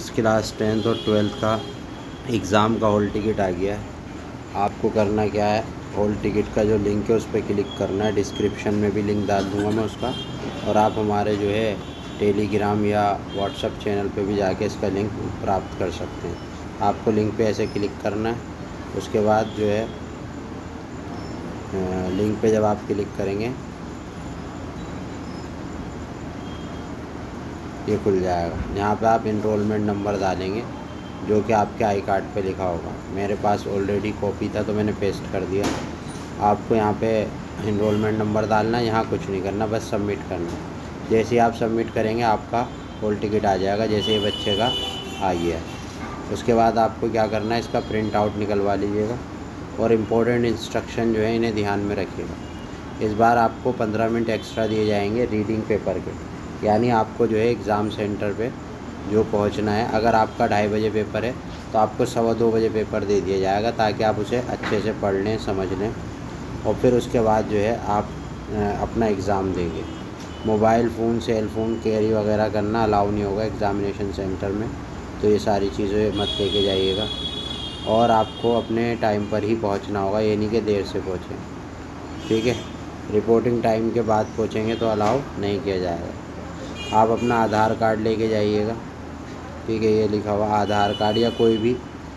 Freshers class 10th और 12th का exam का हॉल टिकट आ गया है। आपको करना क्या है, हॉल टिकट का जो लिंक है उस पर क्लिक करना है। डिस्क्रिप्शन में भी लिंक डाल दूँगा मैं उसका, और आप हमारे जो है टेलीग्राम या व्हाट्सएप चैनल पे भी जाके इसका लिंक प्राप्त कर सकते हैं। आपको लिंक पे ऐसे क्लिक करना है। उसके बाद जो है लिंक पे जब आप क्लिक करेंगे ये खुल जाएगा। यहाँ पे आप इनरोलमेंट नंबर डालेंगे जो कि आपके आई कार्ड पे लिखा होगा। मेरे पास ऑलरेडी कॉपी था तो मैंने पेस्ट कर दिया। आपको यहाँ पे इनरोलमेंट नंबर डालना है, यहाँ कुछ नहीं करना, बस सबमिट करना है। जैसे ही आप सबमिट करेंगे आपका हॉल टिकट आ जाएगा, जैसे ही बच्चे का आ गया है। उसके बाद आपको क्या करना है, इसका प्रिंट आउट निकलवा लीजिएगा और इम्पोर्टेंट इंस्ट्रक्शन जो है इन्हें ध्यान में रखिएगा। इस बार आपको 15 मिनट एक्स्ट्रा दिए जाएंगे रीडिंग पेपर के, यानी आपको जो है एग्ज़ाम सेंटर पे जो पहुंचना है, अगर आपका 2:30 बजे पेपर है तो आपको 2:15 बजे पेपर दे दिया जाएगा, ताकि आप उसे अच्छे से पढ़ लें, समझ लें, और फिर उसके बाद जो है आप अपना एग्ज़ाम देंगे। Mobile phone, cell phone carry वगैरह करना अलाउ नहीं होगा एग्ज़ामिनेशन सेंटर में, तो ये सारी चीज़ें मत लेके जाइएगा। और आपको अपने टाइम पर ही पहुंचना होगा, ये नहीं कि देर से पहुँचें, ठीक है। रिपोर्टिंग टाइम के बाद पहुँचेंगे तो अलाउ नहीं किया जाएगा। आप अपना आधार कार्ड लेके जाइएगा, ठीक है, ये लिखा हुआ आधार कार्ड या कोई भी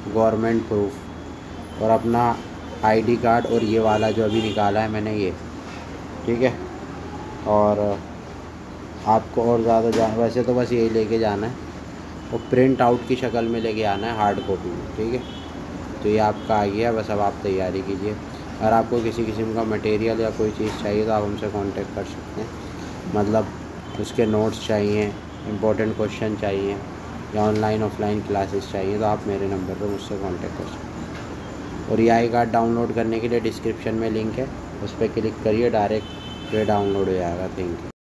गवर्नमेंट प्रूफ, और अपना आईडी कार्ड, और ये वाला जो अभी निकाला है मैंने ये, ठीक है। और आपको और ज़्यादा वैसे तो बस यही लेके जाना है, और प्रिंट आउट की शक्ल में लेके आना है, हार्ड कॉपी में, ठीक है। तो ये आपका आ गया, बस अब आप तैयारी कीजिए। अगर आपको किसी किस्म का मटेरियल या कोई चीज़ चाहिए तो आप हमसे कांटेक्ट कर सकते हैं, मतलब उसके नोट्स चाहिए, इम्पोर्टेंट क्वेश्चन चाहिए, या ऑनलाइन ऑफलाइन क्लासेस चाहिए तो आप मेरे नंबर पर मुझसे कांटेक्ट कर सकते हैं। और ये आई कार्ड डाउनलोड करने के लिए डिस्क्रिप्शन में लिंक है, उस पर क्लिक करिए, डायरेक्ट जो है डाउनलोड हो जाएगा। Thank you.